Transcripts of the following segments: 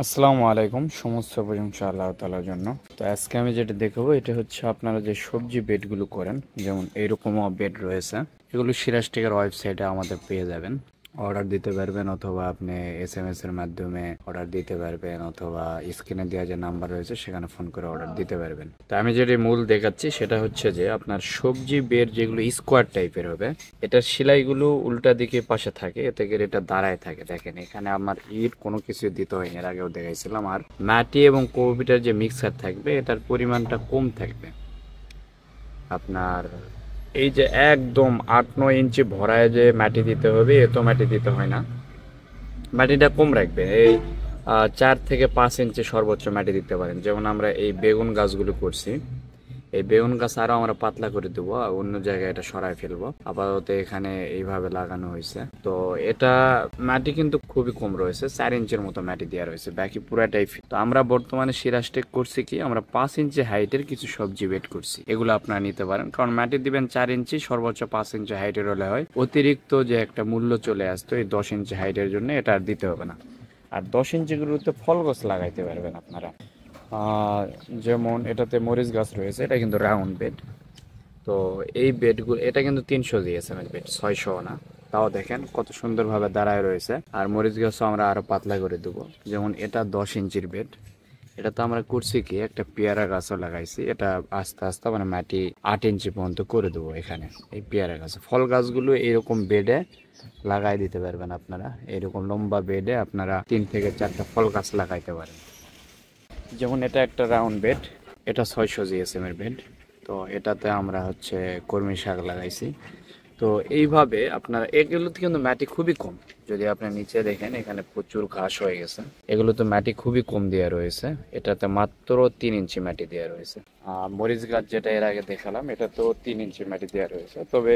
আসসালামু আলাইকুম। সমস্ত প্রশংসা আল্লাহ তাআলার জন্য। তো আজকে আমি যেটা দেখাবো এটা হচ্ছে আপনারা যে সবজি বেডগুলো করেন, যেমন এইরকমও বেড রয়েছে। এগুলো সিরাজটেকের ওয়েবসাইটে আমাদের পেয়ে যাবেন। অর্ডার দিতে পারবেন, অথবা আপনি এসএমএস এর মাধ্যমে অর্ডার দিতে পারবেন, অথবা স্ক্রিনে দেওয়া যে নাম্বার রয়েছে সেখানে ফোন করে অর্ডার দিতে পারবেন। তো আমি যেটা মূল দেখাচ্ছি সেটা হচ্ছে যে আপনার সবজি বেড যেগুলো স্কোয়ার টাইপের হবে, এটার সেলাইগুলো উল্টা দিকে পাশে থাকে, এতে করে এটা দাঁড়ায় থাকে। দেখেন এখানে আমার ইট কোনো কিছু দিতে হয়নি, এর আগেও দেখাইছিলাম। আর মাটি এবং কোকোপিটের যে মিক্সার থাকবে এটার পরিমাণটা কম থাকবে। আপনার এই যে একদম 8-9 ইঞ্চি ভরায় যে মাটি দিতে হবে, এত মাটি দিতে হয় না। মাটিটা কম রাখবে। এই 4 থেকে 5 ইঞ্চি সর্বোচ্চ মাটি দিতে পারেন। যেমন আমরা এই বেগুন গাছগুলো করছি, এই বেগুন গাছ আরো আমরা পাতলা করে দেবো, আর অন্য জায়গায় এটা সরাই ফেলবো। আপাতত এখানে এইভাবে লাগানো হয়েছে। তো এটা মাটি কিন্তু খুবই কম রয়েছে, 4 ইঞ্চির মতো মাটি দেওয়া রয়েছে, বাকি পুরাটাই তো আমরা বর্তমানে সিরাজটেক করছি কি, আমরা 5 ইঞ্চি হাইটের কিছু সবজি বেড করছি। এগুলো আপনারা নিতে পারেন, কারণ মাটি দিবেন 4 ইঞ্চি, সর্বোচ্চ 5 ইঞ্চি হাইটের হলে হয়। অতিরিক্ত যে একটা মূল্য চলে আসতো এই 10 ইঞ্চি হাইটের জন্য, এটা আর দিতে হবে না। আর 10 ইঞ্চিগুলোতে ফল গাছ লাগাইতে পারবেন আপনারা। আহ, যেমন এটাতে মরিচ গাছ রয়েছে, এটা কিন্তু রাউন্ড বেড। তো এই বেডগুলো, এটা কিন্তু 300 জিএসএম এর বেড, 600 না। তাও দেখেন কত সুন্দরভাবে দাঁড়ায় রয়েছে। আর মরিচ গাছও আমরা আরো পাতলা করে দেবো। যেমন এটা 10 ইঞ্চির বেড, এটা তো আমরা করছি কি, একটা পেয়ারা গাছও লাগাইছি। এটা আস্তে আস্তে মানে মাটি 8 ইঞ্চি পর্যন্ত করে দেবো এখানে। এই পেয়ারা গাছ, ফল গাছগুলো এরকম বেডে লাগাই দিতে পারবেন আপনারা। এরকম লম্বা বেডে আপনারা 3 থেকে 4টা ফল গাছ লাগাইতে পারেন। যেমন এটা একটা রাউন্ড বেড, এটা 600 জিএসএম এর বেড। তো এটাতে আমরা হচ্ছে কর্মী শাক লাগাইছি। তো এইভাবে আপনারা, এগুলোতে কিন্তু মাটি খুবই কম। যদি আপনি নিচে দেখেন এখানে প্রচুর ঘাস হয়ে গেছে। এগুলোতে মাটি খুবই কম দেওয়া রয়েছে, এটাতে মাত্র 3 ইঞ্চি মাটি দেওয়া রয়েছে। মরিচ গাছ যেটা এর আগে দেখালাম, এটা তো 3 ইঞ্চি মাটি দেওয়া রয়েছে, তবে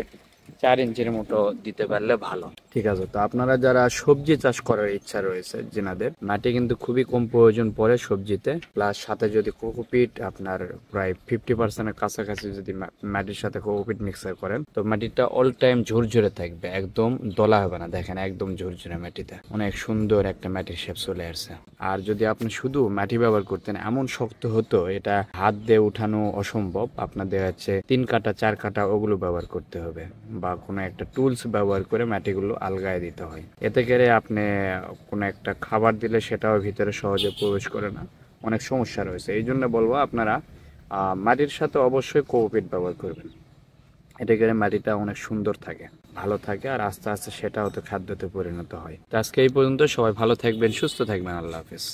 4 ইঞ্চির মতো দিতে পারলে ভালো। ঠিক আছে। তো আপনারা যারা সবজি চাষ করার ইচ্ছা রয়েছে, যেনাদের মাটি কিন্তু খুবই কম প্রয়োজন পড়ে সবজিতে, প্লাস সাথে যদি কোকোপিট আপনার প্রায় 50%-এর কাছাকাছি যদি মাটির সাথে কোকোপিট মিক্সার করেন, তো মাটিটা অল টাইম ঝুরঝুরে থাকবে, একদম দলা হবে না। দেখেন একদম ঝুরঝুরে মাটিতে অনেক সুন্দর একটা মাটির শেপ চলে আসছে। আর যদি আপনি শুধু মাটি ব্যবহার করতেন, এমন শক্ত হতো এটা হাত দিয়ে উঠানো অসম্ভব। আপনাদের হচ্ছে 3 কাটা 4 কাটা ওগুলো ব্যবহার করতে হবে, বা কোনো একটা টুলস ব্যবহার করে মাটিগুলো আলগায় দিতে হয়। এতে করে আপনি কোনো একটা খাবার দিলে সেটাও ভিতরে সহজে প্রবেশ করে না, অনেক সমস্যা রয়েছে। এই জন্য বলবো আপনারা মাটির সাথে অবশ্যই কোকোপিট ব্যবহার করবেন। এতে করে মাটিটা অনেক সুন্দর থাকে, ভালো থাকে, আর আস্তে আস্তে সেটা হতে খাদ্যতে পরিণত হয়। তো আজকে এই পর্যন্ত। সবাই ভালো থাকবেন, সুস্থ থাকবেন। আল্লাহ হাফেজ।